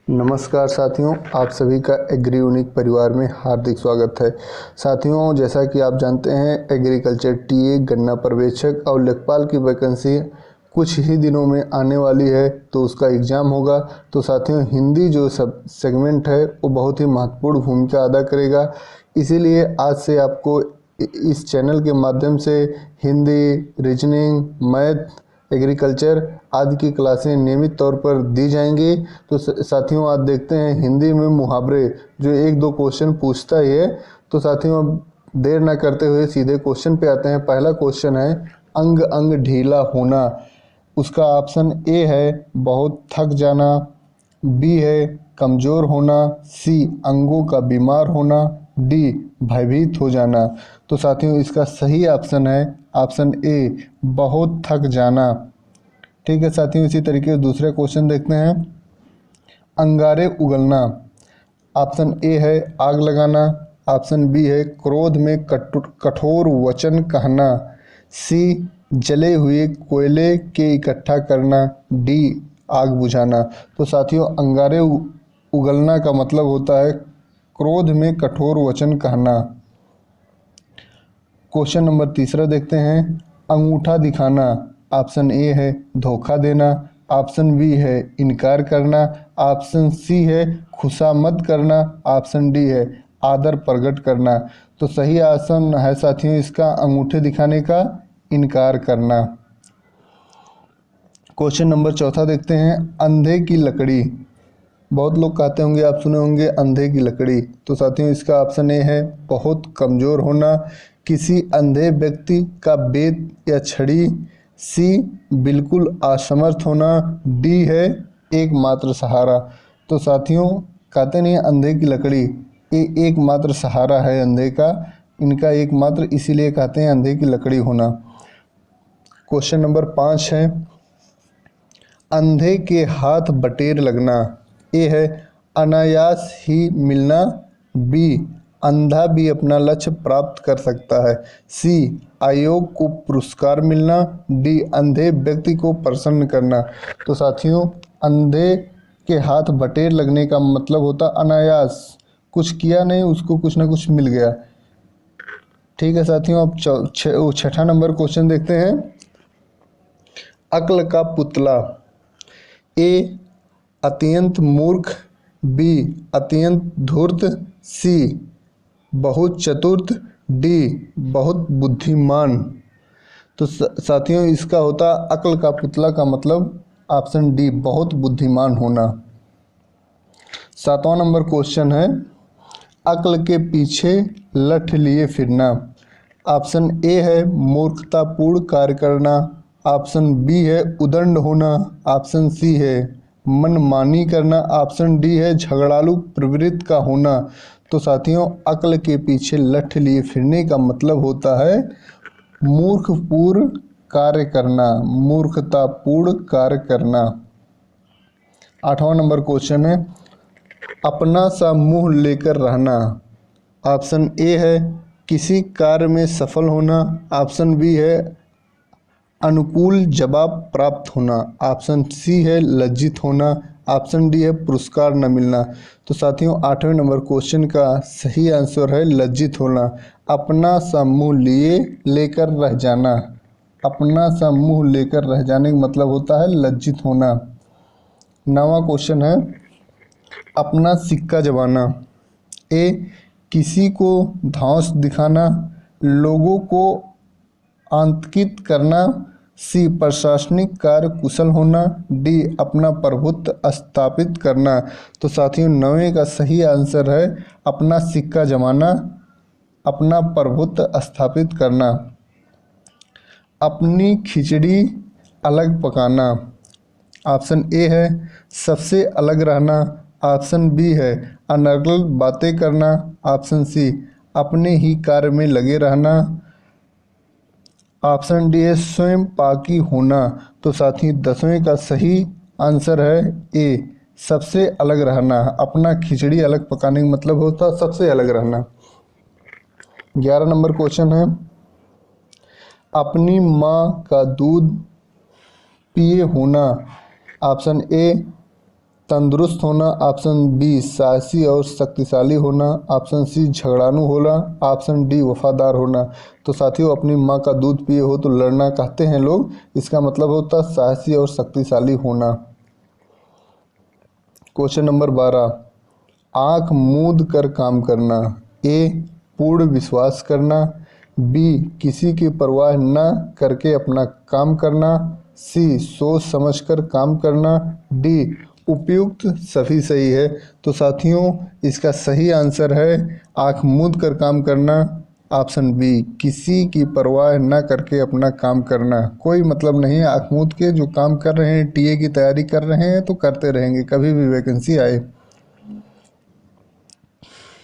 नमस्कार साथियों, आप सभी का एग्री यूनिक परिवार में हार्दिक स्वागत है। साथियों, जैसा कि आप जानते हैं, एग्रीकल्चर टीए, गन्ना पर्यवेक्षक और लेखपाल की वैकेंसी कुछ ही दिनों में आने वाली है, तो उसका एग्ज़ाम होगा। तो साथियों, हिंदी जो सब सेगमेंट है वो बहुत ही महत्वपूर्ण भूमिका अदा करेगा। इसीलिए आज से आपको इस चैनल के माध्यम से हिंदी, रीजनिंग, मैथ, एग्रीकल्चर आदि की क्लासें नियमित तौर पर दी जाएंगी। तो साथियों, आज देखते हैं हिंदी में मुहावरे जो एक दो क्वेश्चन पूछता ही है। तो साथियों, अब देर ना करते हुए सीधे क्वेश्चन पे आते हैं। पहला क्वेश्चन है, अंग अंग ढीला होना। उसका ऑप्शन ए है बहुत थक जाना, बी है कमज़ोर होना, सी अंगों का बीमार होना, डी भयभीत हो जाना। तो साथियों, इसका सही ऑप्शन है ऑप्शन ए, बहुत थक जाना। ठीक है साथियों, इसी तरीके से दूसरे क्वेश्चन देखते हैं। अंगारे उगलना। ऑप्शन ए है आग लगाना, ऑप्शन बी है क्रोध में कठोर वचन कहना, सी जले हुए कोयले के इकट्ठा करना, डी आग बुझाना। तो साथियों, अंगारे उगलना का मतलब होता है क्रोध में कठोर वचन कहना। क्वेश्चन नंबर तीसरा देखते हैं। अंगूठा दिखाना। ऑप्शन ए है धोखा देना, ऑप्शन बी है इनकार करना, ऑप्शन सी है खुशामद करना, ऑप्शन डी है आदर प्रकट करना। तो सही ऑप्शन है साथियों इसका अंगूठे दिखाने का इनकार करना। क्वेश्चन नंबर चौथा देखते हैं। अंधे की लकड़ी। बहुत लोग कहते होंगे, आप सुने होंगे अंधे की लकड़ी। तो साथियों, इसका ऑप्शन ए है बहुत कमज़ोर होना, किसी अंधे व्यक्ति का बेत या छड़ी, सी बिल्कुल असमर्थ होना, डी है एकमात्र सहारा। तो साथियों, कहते नहीं अंधे की लकड़ी, ये एकमात्र सहारा है अंधे का, इनका एकमात्र, इसीलिए कहते हैं अंधे की लकड़ी होना। क्वेश्चन नंबर 5 है। अंधे के हाथ बटेर लगना। ए है अनायास ही मिलना, बी अंधा भी अपना लक्ष्य प्राप्त कर सकता है, सी आयोग को पुरस्कार मिलना, डी अंधे व्यक्ति को प्रसन्न करना। तो साथियों, अंधे के हाथ बटेर लगने का मतलब होता अनायास, कुछ किया नहीं उसको कुछ ना कुछ मिल गया। ठीक है साथियों, अब छठा नंबर क्वेश्चन देखते हैं। अक्ल का पुतला। ए अत्यंत मूर्ख, बी अत्यंत धूर्त, सी बहुत चतुर, डी बहुत बुद्धिमान। तो साथियों, इसका होता अक्ल का पुतला का मतलब ऑप्शन डी बहुत बुद्धिमान होना। सातवां नंबर क्वेश्चन है। अक्ल के पीछे लठ लिए फिरना। ऑप्शन ए है मूर्खतापूर्ण कार्य करना, ऑप्शन बी है उदंड होना, ऑप्शन सी है मनमानी करना, ऑप्शन डी है झगड़ालू प्रवृत्ति का होना। तो साथियों, अक्ल के पीछे लठ लिए फिरने का मतलब होता है मूर्खपूर्ण कार्य करना, मूर्खतापूर्ण कार्य करना। आठवां नंबर क्वेश्चन है। अपना सा मुंह लेकर रहना। ऑप्शन ए है किसी कार्य में सफल होना, ऑप्शन बी है अनुकूल जवाब प्राप्त होना, ऑप्शन सी है लज्जित होना, ऑप्शन डी है पुरस्कार न मिलना। तो साथियों, आठवें नंबर क्वेश्चन का सही आंसर है लज्जित होना। अपना सा मुंह लिए लेकर रह जाना, अपना सा मुंह लेकर रह जाने का मतलब होता है लज्जित होना। नौवां क्वेश्चन है। अपना सिक्का जमाना। ए किसी को धौंस दिखाना, लोगों को आतंकित करना, सी प्रशासनिक कार्य कुशल होना, डी अपना प्रभुत्व स्थापित करना। तो साथियों, नौवें का सही आंसर है अपना सिक्का जमाना, अपना प्रभुत्व स्थापित करना। अपनी खिचड़ी अलग पकाना। ऑप्शन ए है सबसे अलग रहना, ऑप्शन बी है अनर्गल बातें करना, ऑप्शन सी अपने ही कार्य में लगे रहना, ऑप्शन डी है स्वयं पाकी होना। तो साथी 10वें का सही आंसर है ए सबसे अलग रहना। अपना खिचड़ी अलग पकाने का मतलब होता है सबसे अलग रहना। 11 नंबर क्वेश्चन है। अपनी माँ का दूध पिए होना। ऑप्शन ए तंदुरुस्त होना, ऑप्शन बी साहसी और शक्तिशाली होना, ऑप्शन सी झगड़ालू होना, ऑप्शन डी वफादार होना। तो साथियों, अपनी माँ का दूध पिए हो तो लड़ना कहते हैं लोग, इसका मतलब होता है साहसी और शक्तिशाली होना। क्वेश्चन नंबर 12, आंख मूंद कर काम करना। ए पूर्ण विश्वास करना, बी किसी की परवाह न करके अपना काम करना, सी सोच समझकर काम करना, डी उपयुक्त। सभी सही है। तो साथियों, इसका सही आंसर है आंख मूंद कर काम करना, ऑप्शन बी किसी की परवाह न करके अपना काम करना। कोई मतलब नहीं है आंख मूंद के, जो काम कर रहे हैं, टीए की तैयारी कर रहे हैं तो करते रहेंगे, कभी भी वैकेंसी आए।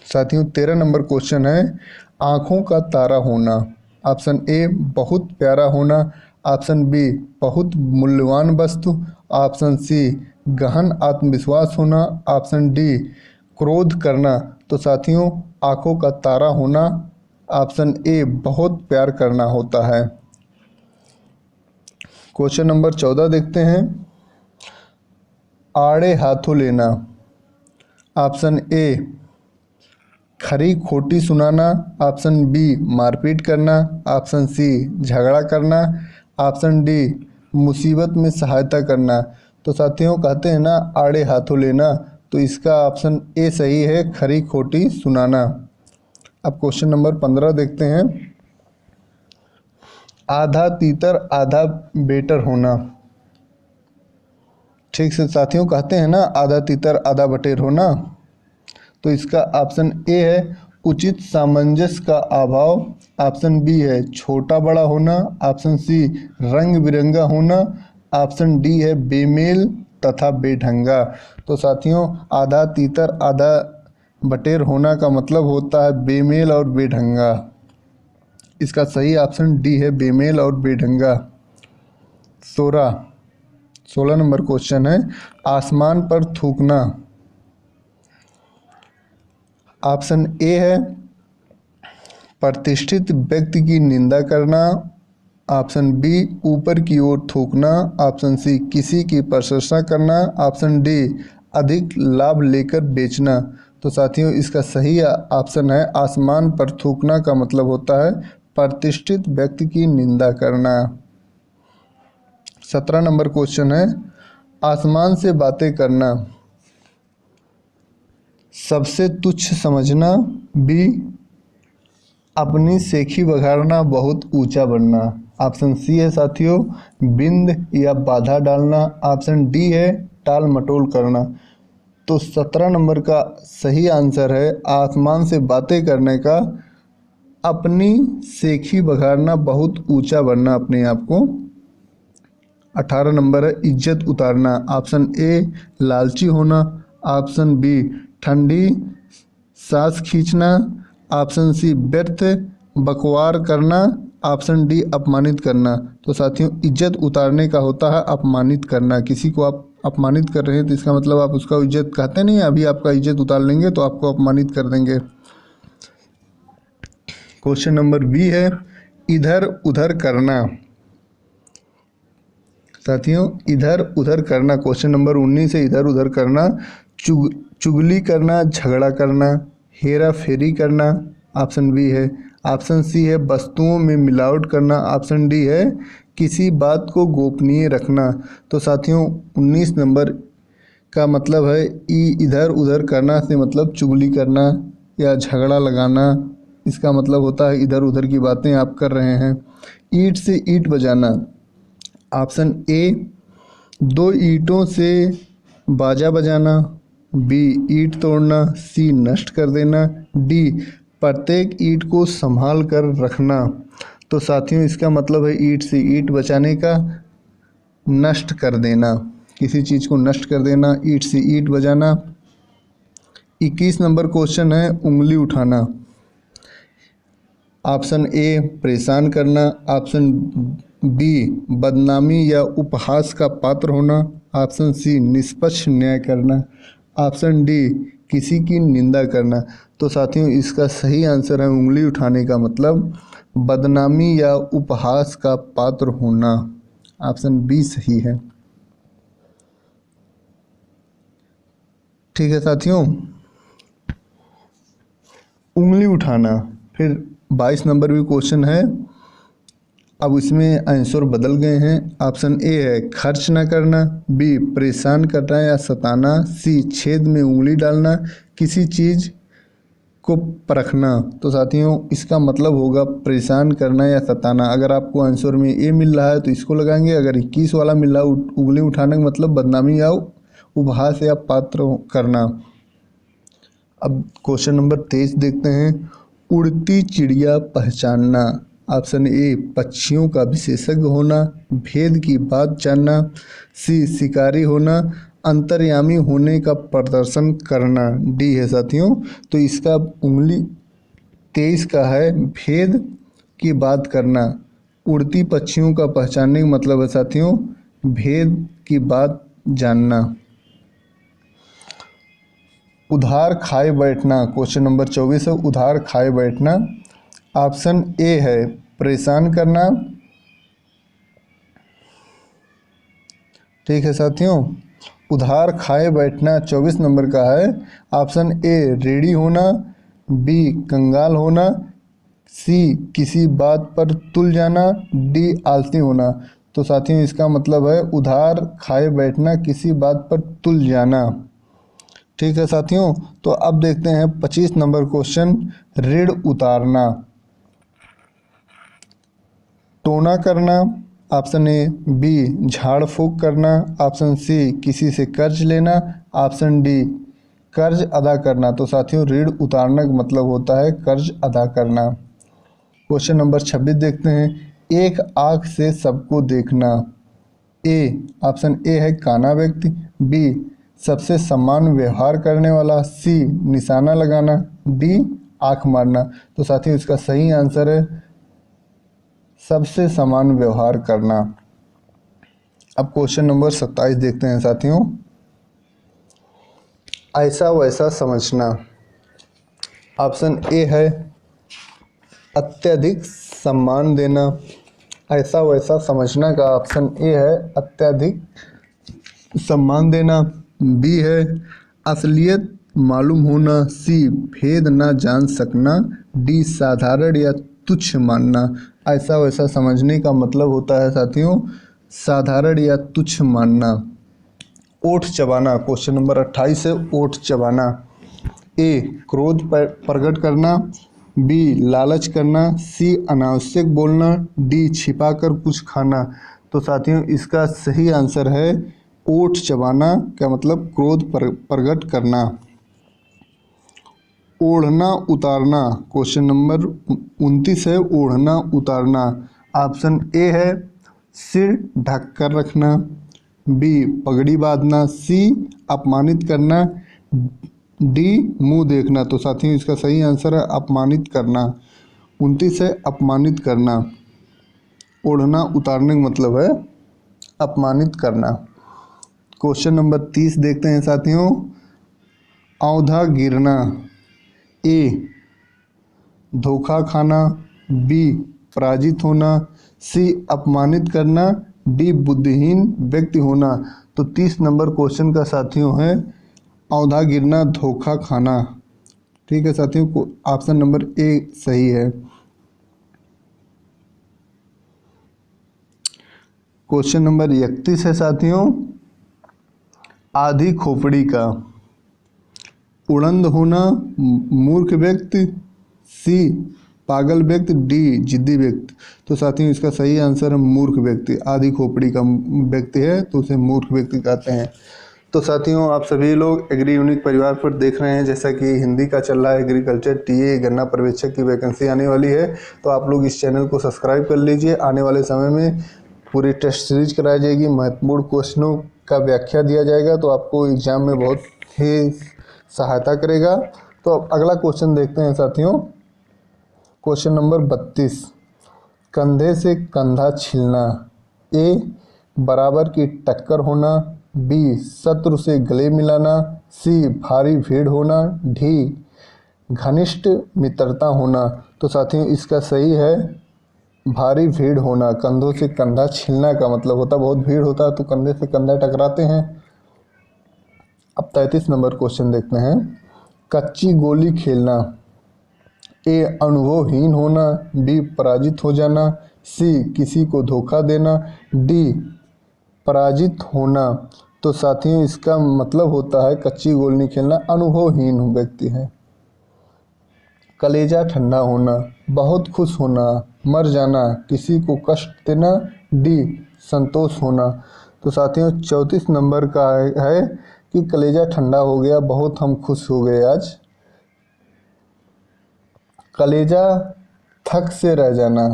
साथियों, 13 नंबर क्वेश्चन है, आँखों का तारा होना। ऑप्शन ए बहुत प्यारा होना, ऑप्शन बी बहुत मूल्यवान वस्तु, ऑप्शन सी गहन आत्मविश्वास होना, ऑप्शन डी क्रोध करना। तो साथियों, आँखों का तारा होना, ऑप्शन ए बहुत प्यार करना होता है। क्वेश्चन नंबर 14 देखते हैं, आड़े हाथों लेना। ऑप्शन ए खरी खोटी सुनाना, ऑप्शन बी मारपीट करना, ऑप्शन सी झगड़ा करना, ऑप्शन डी मुसीबत में सहायता करना। तो साथियों, कहते हैं ना आड़े हाथों लेना, तो इसका ऑप्शन ए सही है, खरी खोटी सुनाना। अब क्वेश्चन नंबर 15 देखते हैं, आधा तीतर आधा बेटर होना। ठीक से साथियों, कहते हैं ना आधा तीतर आधा बटेर होना, तो इसका ऑप्शन ए है उचित सामंजस्य का अभाव, ऑप्शन बी है छोटा बड़ा होना, ऑप्शन सी रंग बिरंगा होना, ऑप्शन डी है बेमेल तथा बेढंगा। तो साथियों, आधा तीतर आधा बटेर होना का मतलब होता है बेमेल और बेढंगा। इसका सही ऑप्शन डी है, बेमेल और बेढंगा। 16 नंबर क्वेश्चन है, आसमान पर थूकना। ऑप्शन ए है प्रतिष्ठित व्यक्ति की निंदा करना, ऑप्शन बी ऊपर की ओर थूकना, ऑप्शन सी किसी की प्रशंसा करना, ऑप्शन डी अधिक लाभ लेकर बेचना। तो साथियों, इसका सही ऑप्शन है आसमान पर थूकना का मतलब होता है प्रतिष्ठित व्यक्ति की निंदा करना। 17 नंबर क्वेश्चन है, आसमान से बातें करना। सबसे तुच्छ समझना, बी अपनी सेखी बघाड़ना बहुत ऊंचा बनना, ऑप्शन सी है साथियों बिंद या बाधा डालना, ऑप्शन डी है टाल मटोल करना। तो 17 नंबर का सही आंसर है आसमान से बातें करने का अपनी सेखी बघाड़ना बहुत ऊंचा बनना अपने आप को। 18 नंबर है इज्जत उतारना, ऑप्शन ए लालची होना, ऑप्शन बी ठंडी सांस खींचना, ऑप्शन सी व्यर्थ बकवार करना, ऑप्शन डी अपमानित करना। तो साथियों, इज्जत उतारने का होता है अपमानित करना। किसी को आप अपमानित कर रहे हैं तो इसका मतलब आप उसका इज्जत कहते नहीं, अभी आपका इज्जत उतार लेंगे तो आपको अपमानित कर देंगे। क्वेश्चन नंबर बी है इधर उधर करना। साथियों, इधर उधर करना, क्वेश्चन नंबर 19 है इधर उधर करना, चुगली करना, झगड़ा करना, हेरा फेरी करना, ऑप्शन बी है, ऑप्शन सी है वस्तुओं में मिलावट करना, ऑप्शन डी है किसी बात को गोपनीय रखना। तो साथियों, 19 नंबर का मतलब है इधर उधर करना से मतलब चुगली करना या झगड़ा लगाना, इसका मतलब होता है इधर उधर की बातें आप कर रहे हैं। ईंट से ईंट बजाना, ऑप्शन ए दो ईंटों से बाजा बजाना, बी ईंट तोड़ना, सी नष्ट कर देना, डी प्रत्येक ईंट को संभाल कर रखना। तो साथियों, इसका मतलब है ईंट से ईंट बचाने का नष्ट कर देना, किसी चीज़ को नष्ट कर देना, ईंट से ईंट बजाना। 21 नंबर क्वेश्चन है उंगली उठाना। ऑप्शन ए परेशान करना, ऑप्शन बी बदनामी या उपहास का पात्र होना, ऑप्शन सी निष्पक्ष न्याय करना, ऑप्शन डी किसी की निंदा करना। तो साथियों, इसका सही आंसर है उंगली उठाने का मतलब बदनामी या उपहास का पात्र होना, ऑप्शन बी सही है। ठीक है साथियों, उंगली उठाना। फिर 22 नंबर भी क्वेश्चन है। अब इसमें आंसर बदल गए हैं। ऑप्शन ए है खर्च ना करना, बी परेशान करना या सताना, सी छेद में उंगली डालना, किसी चीज़ को परखना। तो साथियों इसका मतलब होगा परेशान करना या सताना। अगर आपको आंसर में ए मिल रहा है तो इसको लगाएंगे। अगर 21 वाला मिल रहा है उंगली उठाने का मतलब बदनामी या उपहास या पात्र करना। अब क्वेश्चन नंबर 23 देखते हैं। उड़ती चिड़िया पहचानना। ऑप्शन ए पक्षियों का विशेषज्ञ होना, भेद की बात जानना, सी शिकारी होना, अंतर्यामी होने का प्रदर्शन करना। डी है साथियों। तो इसका उंगली 23 का है भेद की बात करना। उड़ती पक्षियों का पहचानने का मतलब है साथियों भेद की बात जानना। उधार खाए बैठना। क्वेश्चन नंबर 24 है उधार खाए बैठना। ऑप्शन ए है परेशान करना। ठीक है साथियों, उधार खाए बैठना 24 नंबर का है। ऑप्शन ए रेडी होना, बी कंगाल होना, सी किसी बात पर तुल जाना, डी आलसी होना। तो साथियों इसका मतलब है उधार खाए बैठना, किसी बात पर तुल जाना। ठीक है साथियों, तो अब देखते हैं 25 नंबर क्वेश्चन। ऋण उतारना। टोना करना। ऑप्शन ए बी झाड़ फूक करना, ऑप्शन सी किसी से कर्ज लेना, ऑप्शन डी कर्ज अदा करना। तो साथियों ऋण उतारना का मतलब होता है कर्ज अदा करना। क्वेश्चन नंबर 26 देखते हैं। एक आँख से सबको देखना। ए ऑप्शन ए है काना व्यक्ति, बी सबसे समान व्यवहार करने वाला, सी निशाना लगाना, डी आँख मारना। तो साथियों इसका सही आंसर है सबसे समान व्यवहार करना। अब क्वेश्चन नंबर 27 देखते हैं साथियों। ऐसा वैसा समझना। ऑप्शन ए है अत्यधिक सम्मान देना। ऐसा वैसा समझना का ऑप्शन ए है अत्यधिक सम्मान देना, बी है असलियत मालूम होना, सी भेद ना जान सकना, डी साधारण या तुच्छ मानना। ऐसा वैसा समझने का मतलब होता है साथियों साधारण या तुच्छ मानना। ओठ चबाना। क्वेश्चन नंबर 28 है ओठ चबाना। ए क्रोध प्रकट करना, बी लालच करना, सी अनावश्यक बोलना, डी छिपाकर कुछ खाना। तो साथियों इसका सही आंसर है ओठ चबाना का मतलब क्रोध प्रकट करना। ओढ़ना उतारना। क्वेश्चन नंबर 29 है ओढ़ना उतारना। ऑप्शन ए है सिर ढक कर रखना, बी पगड़ी बांधना, सी अपमानित करना, डी मुंह देखना। तो साथियों इसका सही आंसर है अपमानित करना। 29 है अपमानित करना। ओढ़ना उतारने का मतलब है अपमानित करना। क्वेश्चन नंबर 30 देखते हैं साथियों। औंधा गिरना। ए धोखा खाना, बी पराजित होना, सी अपमानित करना, डी बुद्धिहीन व्यक्ति होना। तो 30 नंबर क्वेश्चन का साथियों है औंधा गिरना धोखा खाना। ठीक है साथियों को ऑप्शन नंबर ए सही है। क्वेश्चन नंबर 31 है साथियों आधी खोपड़ी का। उड़ंद होना मूर्ख व्यक्ति, सी पागल व्यक्ति, डी जिद्दी व्यक्ति। तो साथियों इसका सही आंसर है मूर्ख व्यक्ति। आधी खोपड़ी का व्यक्ति है तो उसे मूर्ख व्यक्ति कहते हैं। तो साथियों आप सभी लोग एग्री यूनिक परिवार पर देख रहे हैं जैसा कि हिंदी का चल रहा है एग्रीकल्चर टीए गन्ना पर्यवेक्षक की वैकेंसी आने वाली है। तो आप लोग इस चैनल को सब्सक्राइब कर लीजिए। आने वाले समय में पूरी टेस्ट सीरीज कराई जाएगी, महत्वपूर्ण क्वेश्चनों का व्याख्या दिया जाएगा तो आपको एग्जाम में बहुत ही सहायता करेगा। तो अब अगला क्वेश्चन देखते हैं साथियों। क्वेश्चन नंबर 32 कंधे से कंधा छिलना। ए बराबर की टक्कर होना, बी शत्रु से गले मिलाना, सी भारी भीड़ होना, डी घनिष्ठ मित्रता होना। तो साथियों इसका सही है भारी भीड़ होना। कंधों से कंधा छिलना का मतलब होता बहुत भीड़ होता है तो कंधे से कंधा टकराते हैं। अब 33 नंबर क्वेश्चन देखते हैं। कच्ची गोली खेलना, ए अनुभवहीन होना, बी पराजित हो जाना, सी किसी को धोखा देना, डी पराजित होना। तो साथियों इसका मतलब होता है कच्ची गोली नहीं खेलना अनुभवहीन व्यक्ति है। कलेजा ठंडा होना, बहुत खुश होना, मर जाना, किसी को कष्ट देना, डी संतोष होना। तो साथियों 34 नंबर का है कि कलेजा ठंडा हो गया, बहुत हम खुश हो गए आज। कलेजा थक से रह जाना,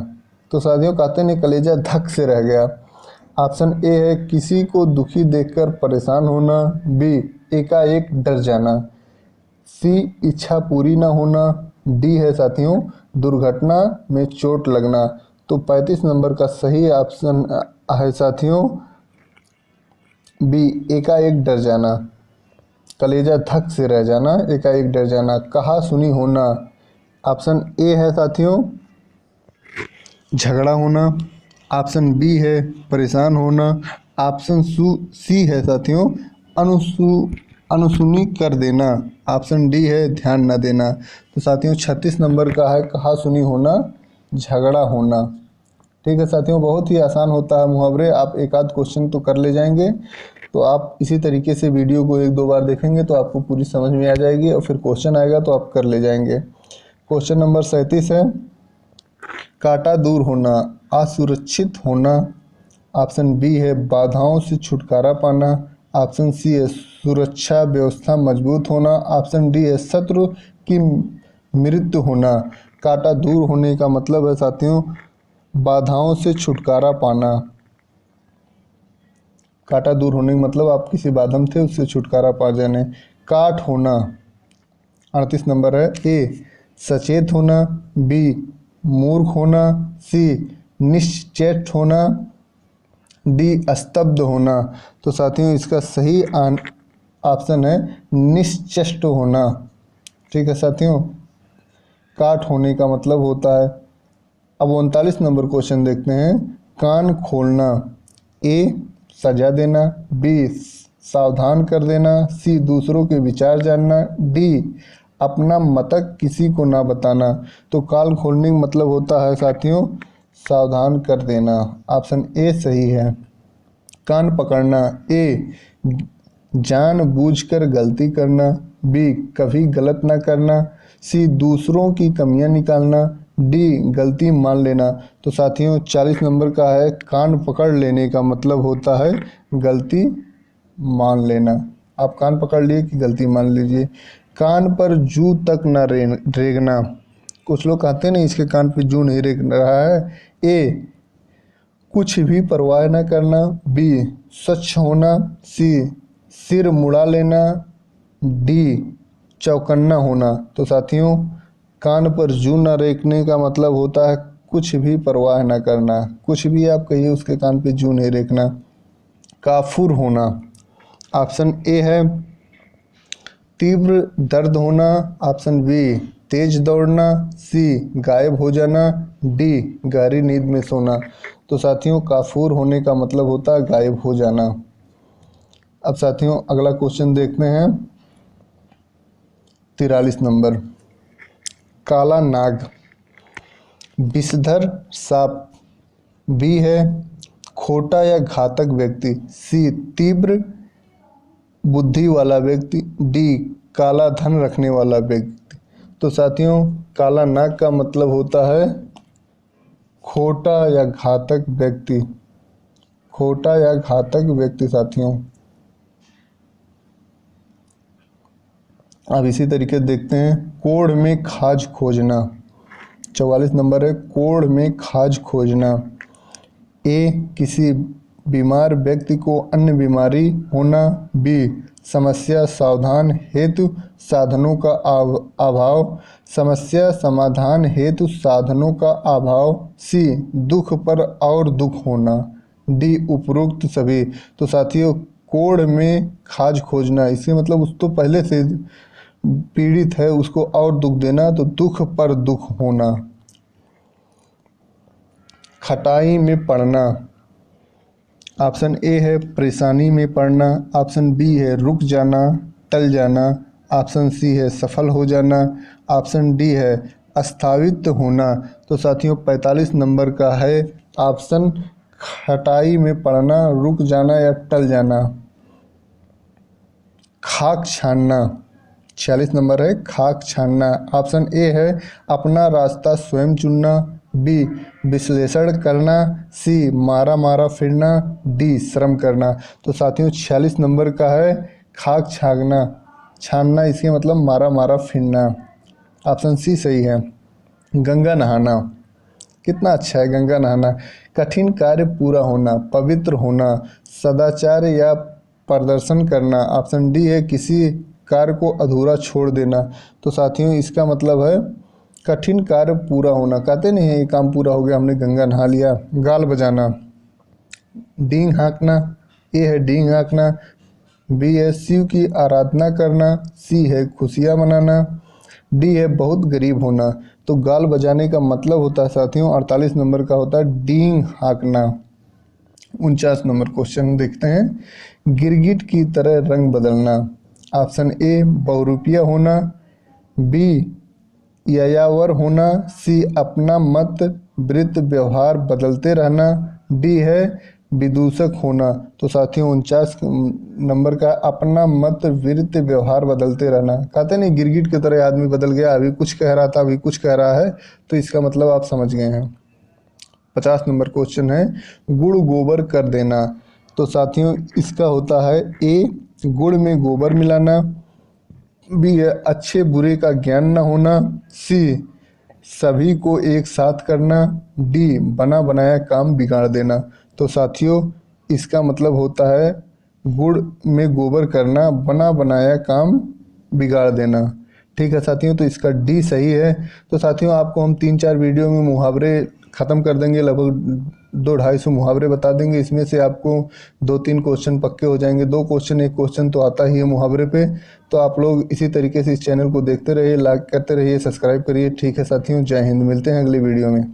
तो साथियों कहते नहीं कलेजा धक से रह गया। ऑप्शन ए है किसी को दुखी देखकर परेशान होना, बी एकाएक डर जाना, सी इच्छा पूरी ना होना, डी है साथियों दुर्घटना में चोट लगना। तो 35 नंबर का सही ऑप्शन है साथियों बी एकाएक डर जाना, कलेजा धक से रह जाना, एकाएक डर जाना। कहा सुनी होना, ऑप्शन ए है साथियों झगड़ा होना, ऑप्शन बी है परेशान होना, ऑप्शन सी है साथियों अनसुनी कर देना, ऑप्शन डी है ध्यान न देना। तो साथियों 36 नंबर का है कहा सुनी होना, झगड़ा होना। ठीक है साथियों, बहुत ही आसान होता है मुहावरे, आप एक आध क्वेश्चन तो कर ले जाएंगे। तो आप इसी तरीके से वीडियो को एक दो बार देखेंगे तो आपको पूरी समझ में आ जाएगी और फिर क्वेश्चन आएगा तो आप कर ले जाएंगे। क्वेश्चन नंबर 37 है कांटा दूर होना, असुरक्षित होना, ऑप्शन बी है बाधाओं से छुटकारा पाना, ऑप्शन सी है सुरक्षा व्यवस्था मजबूत होना, ऑप्शन डी है शत्रु की मृत्यु होना। कांटा दूर होने का मतलब है साथियों बाधाओं से छुटकारा पाना। कांटा दूर होने का मतलब आप किसी बाधा में थे उससे छुटकारा पा जाने। काट होना 38 नंबर है, ए सचेत होना, बी मूर्ख होना, सी निश्चेष्ट होना, डी स्तब्ध होना। तो साथियों इसका सही ऑप्शन है निश्चेष्ट होना। ठीक है साथियों, काट होने का मतलब होता है। अब 39 नंबर क्वेश्चन देखते हैं। कान खोलना, ए सजा देना, बी सावधान कर देना, सी दूसरों के विचार जानना, डी अपना मतक किसी को ना बताना। तो कान खोलने का मतलब होता है साथियों सावधान कर देना, ऑप्शन ए सही है। कान पकड़ना, ए जानबूझकर गलती करना, बी कभी गलत ना करना, सी दूसरों की कमियां निकालना, डी गलती मान लेना। तो साथियों 40 नंबर का है कान पकड़ लेने का मतलब होता है गलती मान लेना। आप कान पकड़ लिए कि गलती मान लीजिए। कान पर जू तक न रेंगना, कुछ लोग कहते हैं ना इसके कान पे जू नहीं रेंग रहा है। ए कुछ भी परवाह न करना, बी स्वच्छ होना, सी सिर मुड़ा लेना, डी चौकन्ना होना। तो साथियों कान पर जू न रेंगने का मतलब होता है कुछ भी परवाह न करना, कुछ भी आप कहिए उसके कान पे जू नहीं रेंगना। काफुर होना, ऑप्शन ए है तीव्र दर्द होना, ऑप्शन बी तेज दौड़ना, सी गायब हो जाना, डी गहरी नींद में सोना। तो साथियों काफूर होने का मतलब होता है गायब हो जाना। अब साथियों अगला क्वेश्चन देखते हैं 43 नंबर। काला नाग, विषधर सांप, बी है खोटा या घातक व्यक्ति, सी तीव्र बुद्धि वाला व्यक्ति, डी काला धन रखने वाला व्यक्ति। तो साथियों काला नाग का मतलब होता है खोटा या घातक व्यक्ति, खोटा या घातक व्यक्ति साथियों। अब इसी तरीके से देखते हैं कोढ़ में खाज खोजना। 44 नंबर है कोढ़ में खाज खोजना। ए किसी बीमार व्यक्ति को अन्य बीमारी होना, बी समस्या सावधान हेतु साधनों का अभाव, समस्या समाधान हेतु साधनों का अभाव, सी दुख पर और दुख होना, डी उपरोक्त सभी। तो साथियों कोढ़ में खाज खोजना इसके मतलब उस तो पहले से पीड़ित है उसको और दुख देना, तो दुख पर दुख होना। खटाई में पड़ना, ऑप्शन ए है परेशानी में पड़ना, ऑप्शन बी है रुक जाना, टल जाना। ऑप्शन सी है सफल हो जाना। ऑप्शन डी है अस्तावित होना। तो साथियों 45 नंबर का है ऑप्शन खटाई में पड़ना, रुक जाना या टल जाना। खाक छानना 46 नंबर है खाक छानना। ऑप्शन ए है अपना रास्ता स्वयं चुनना। बी विश्लेषण करना। सी मारा मारा फिरना। डी श्रम करना। तो साथियों 46 नंबर का है खाक छानना। छानना इसके मतलब मारा मारा फिरना। ऑप्शन सी सही है। गंगा नहाना कितना अच्छा है गंगा नहाना। कठिन कार्य पूरा होना, पवित्र होना, सदाचार या प्रदर्शन करना। ऑप्शन डी है किसी कार्य को अधूरा छोड़ देना। तो साथियों इसका मतलब है कठिन कार्य पूरा होना। कहते नहीं है ये काम पूरा हो गया हमने गंगा नहा लिया। गाल बजाना, डींग हाँकना। ए है डींग हाँकना। बी है शिव की आराधना करना। सी है खुशियाँ मनाना। डी है बहुत गरीब होना। तो गाल बजाने का मतलब होता है साथियों 48 नंबर का होता है डींग हाँकना। 49 नंबर क्वेश्चन देखते हैं। गिरगिट की तरह रंग बदलना। ऑप्शन ए बहुरूपिया होना। बी यायावर होना। सी अपना मत वृत्त व्यवहार बदलते रहना। डी है विदूषक होना। तो साथियों 49 नंबर का अपना मत वृत्त व्यवहार बदलते रहना। कहते नहीं गिरगिट की तरह आदमी बदल गया, अभी कुछ कह रहा था अभी कुछ कह रहा है। तो इसका मतलब आप समझ गए हैं। 50 नंबर क्वेश्चन है गुड़ गोबर कर देना। तो साथियों इसका होता है ए गुड़ में गोबर मिलाना। बी है अच्छे बुरे का ज्ञान न होना। सी सभी को एक साथ करना। डी बना बनाया काम बिगाड़ देना। तो साथियों इसका मतलब होता है गुड़ में गोबर करना, बना बनाया काम बिगाड़ देना। ठीक है साथियों, तो इसका डी सही है। तो साथियों आपको हम 3-4 वीडियो में मुहावरे ख़त्म कर देंगे, लगभग 200-250 मुहावरे बता देंगे। इसमें से आपको 2-3 क्वेश्चन पक्के हो जाएंगे। 2 क्वेश्चन 1 क्वेश्चन तो आता ही है मुहावरे पे। तो आप लोग इसी तरीके से इस चैनल को देखते रहिए, लाइक करते रहिए, सब्सक्राइब करिए। ठीक है साथियों, जय हिंद। मिलते हैं अगली वीडियो में।